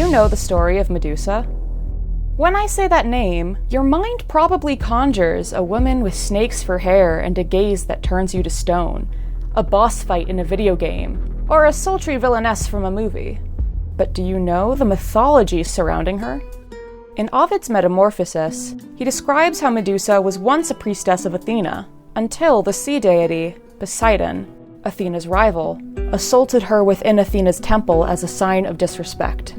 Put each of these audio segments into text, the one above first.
you know the story of Medusa? When I say that name, your mind probably conjures a woman with snakes for hair and a gaze that turns you to stone, a boss fight in a video game, or a sultry villainess from a movie. But do you know the mythology surrounding her? In Ovid's Metamorphoses, he describes how Medusa was once a priestess of Athena, until the sea deity, Poseidon, Athena's rival, assaulted her within Athena's temple as a sign of disrespect.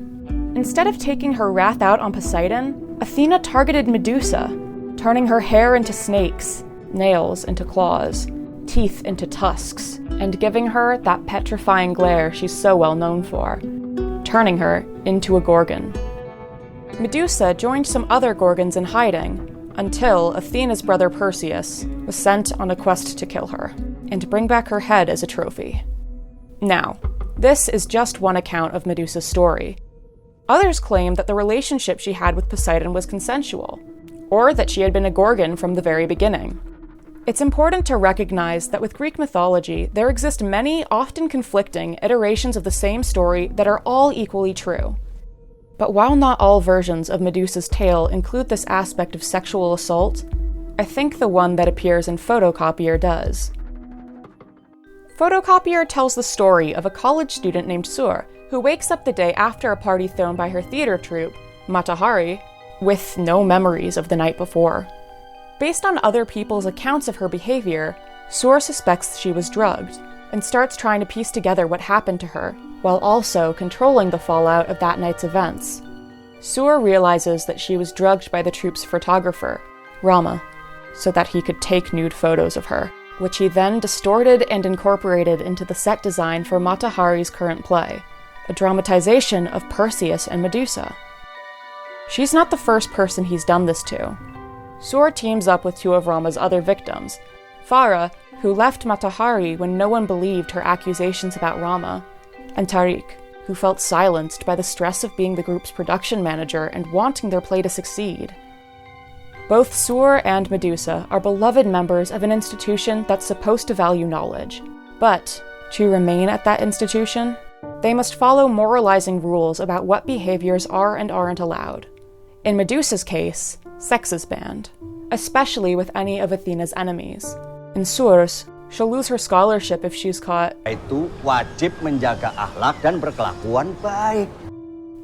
Instead of taking her wrath out on Poseidon, Athena targeted Medusa, turning her hair into snakes, nails into claws, teeth into tusks, and giving her that petrifying glare she's so well known for, turning her into a Gorgon. Medusa joined some other Gorgons in hiding, until Athena's brother Perseus was sent on a quest to kill her, and to bring back her head as a trophy. Now, this is just one account of Medusa's story. Others claim that the relationship she had with Poseidon was consensual, or that she had been a Gorgon from the very beginning. It's important to recognize that with Greek mythology, there exist many, often conflicting, iterations of the same story that are all equally true. But while not all versions of Medusa's tale include this aspect of sexual assault, I think the one that appears in Photocopier does. Photocopier tells the story of a college student named Sur, who wakes up the day after a party thrown by her theater troupe, Matahari, with no memories of the night before. Based on other people's accounts of her behavior, Sur suspects she was drugged, and starts trying to piece together what happened to her, while also controlling the fallout of that night's events. Sur realizes that she was drugged by the troupe's photographer, Rama, so that he could take nude photos of her, which he then distorted and incorporated into the set design for Matahari's current play, a dramatization of Perseus and Medusa. She's not the first person he's done this to. Sur teams up with two of Rama's other victims, Farah, who left Matahari when no one believed her accusations about Rama, and Tariq, who felt silenced by the stress of being the group's production manager and wanting their play to succeed. Both Sur and Medusa are beloved members of an institution that's supposed to value knowledge, but to remain at that institution, they must follow moralizing rules about what behaviors are and aren't allowed. In Medusa's case, sex is banned, especially with any of Athena's enemies. In Sur's, she'll lose her scholarship if she's caught. Itu wajib menjaga akhlak dan berkelakuan baik.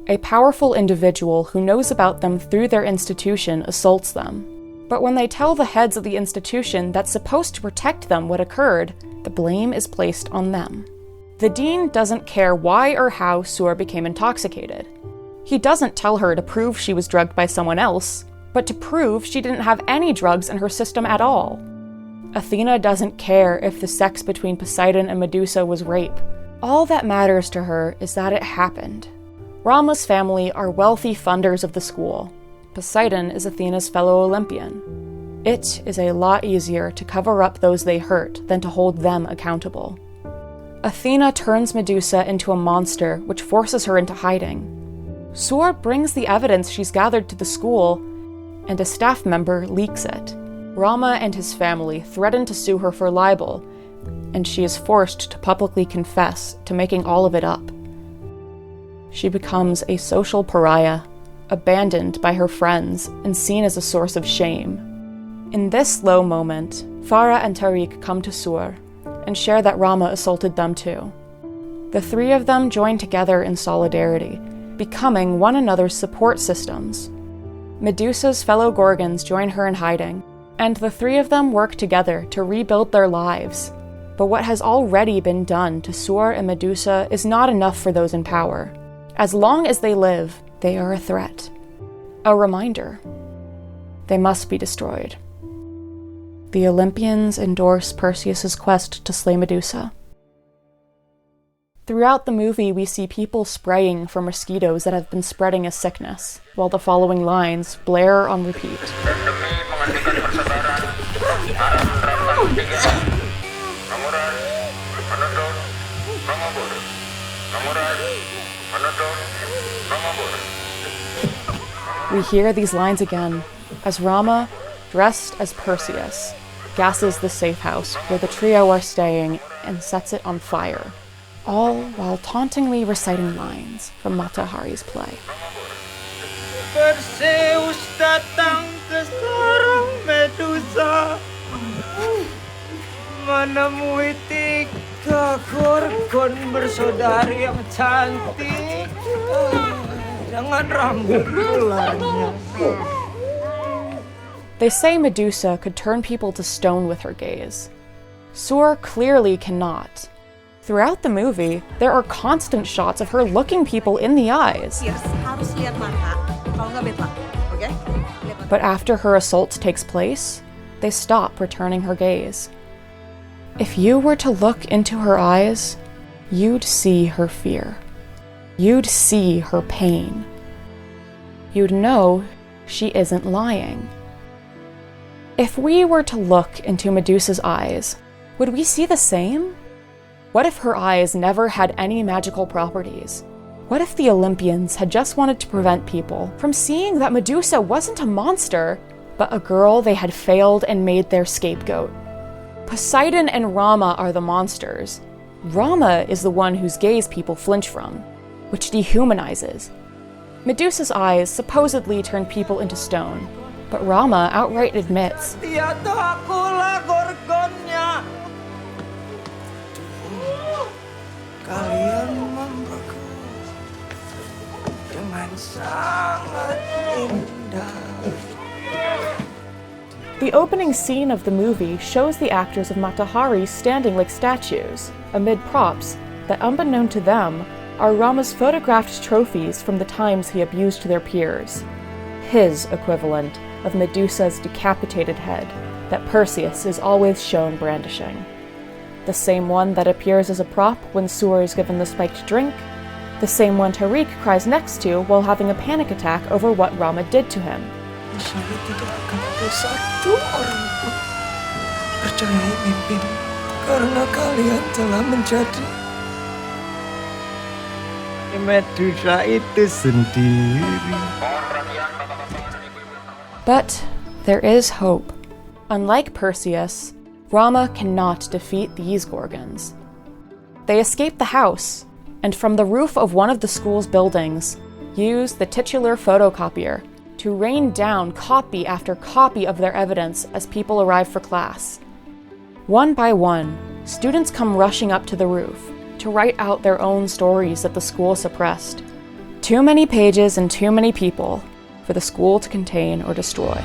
A powerful individual who knows about them through their institution assaults them. But when they tell the heads of the institution that's supposed to protect them what occurred, the blame is placed on them. The dean doesn't care why or how Sur became intoxicated. He doesn't tell her to prove she was drugged by someone else, but to prove she didn't have any drugs in her system at all. Athena doesn't care if the sex between Poseidon and Medusa was rape. All that matters to her is that it happened. Rama's family are wealthy funders of the school. Poseidon is Athena's fellow Olympian. It is a lot easier to cover up those they hurt than to hold them accountable. Athena turns Medusa into a monster, which forces her into hiding. Sur brings the evidence she's gathered to the school, and a staff member leaks it. Rama and his family threaten to sue her for libel, and she is forced to publicly confess to making all of it up. She becomes a social pariah, abandoned by her friends and seen as a source of shame. In this low moment, Farah and Tariq come to Sur and share that Rama assaulted them too. The three of them join together in solidarity, becoming one another's support systems. Medusa's fellow Gorgons join her in hiding, and the three of them work together to rebuild their lives. But what has already been done to Sur and Medusa is not enough for those in power. As long as they live, they are a threat. A reminder. They must be destroyed. The Olympians endorse Perseus's quest to slay Medusa. Throughout the movie, we see people spraying for mosquitoes that have been spreading a sickness, while the following lines blare on repeat. We hear these lines again, as Rama, dressed as Perseus, gasses the safe house where the trio are staying and sets it on fire. all while tauntingly reciting lines from Matahari's play. Perseus datang ke sarang Medusa, menemui 3 gorgon bersaudari yang cantik dengan rambut ularnya. They say Medusa could turn people to stone with her gaze. Sur clearly cannot. Throughout the movie, there are constant shots of her looking people in the eyes. Harus lihat mata, kalau nggak bad luck, okay? But after her assault takes place, they stop returning her gaze. If you were to look into her eyes, you'd see her fear. You'd see her pain. You'd know she isn't lying. If we were to look into Medusa's eyes, would we see the same? What if her eyes never had any magical properties? What if the Olympians had just wanted to prevent people from seeing that Medusa wasn't a monster, but a girl they had failed and made their scapegoat? Poseidon and Rama are the monsters. Rama is the one whose gaze people flinch from, which dehumanizes. Medusa's eyes supposedly turned people into stone, but Rama outright admits, Kalian membeku dengan sangat indah. The opening scene of the movie shows the actors of Matahari standing like statues, amid props that, unbeknown to them, are Rama's photographed trophies from the times he abused their peers. His equivalent of Medusa's decapitated head that Perseus is always shown brandishing. The same one that appears as a prop when Sur is given the spiked drink, the same one Tariq cries next to while having a panic attack over what Rama did to him. Saya tidak akan ada satu orang pun percaya mimpi karena kalian telah menjadi Medusa itu sendiri. But there is hope. Unlike Perseus, Rama cannot defeat these Gorgons. They escape the house, and from the roof of one of the school's buildings, use the titular photocopier to rain down copy after copy of their evidence as people arrive for class. One by one, students come rushing up to the roof to write out their own stories that the school suppressed. Too many pages and too many people for the school to contain or destroy.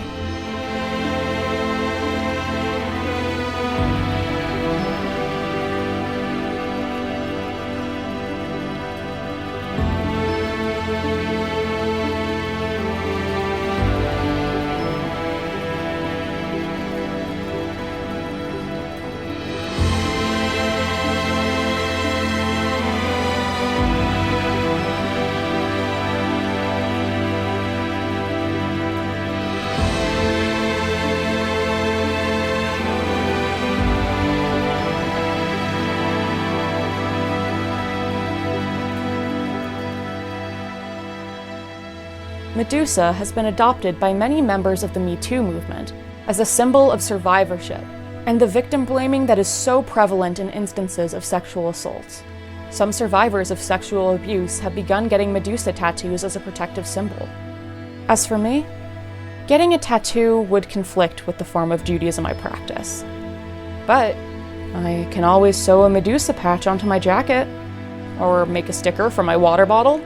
Medusa has been adopted by many members of the Me Too movement as a symbol of survivorship and the victim blaming that is so prevalent in instances of sexual assault. Some survivors of sexual abuse have begun getting Medusa tattoos as a protective symbol. As for me, getting a tattoo would conflict with the form of Judaism I practice. But I can always sew a Medusa patch onto my jacket, or make a sticker for my water bottle.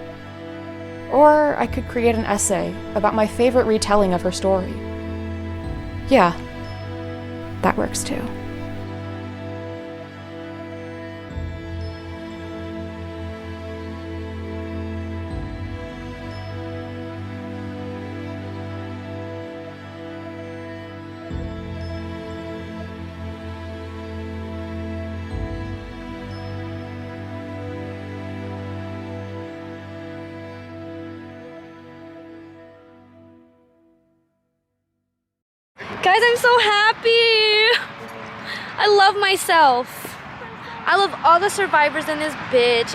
Or I could create an essay about my favorite retelling of her story. Yeah, that works too. Guys, I'm so happy! I love myself. I love all the survivors in this bitch.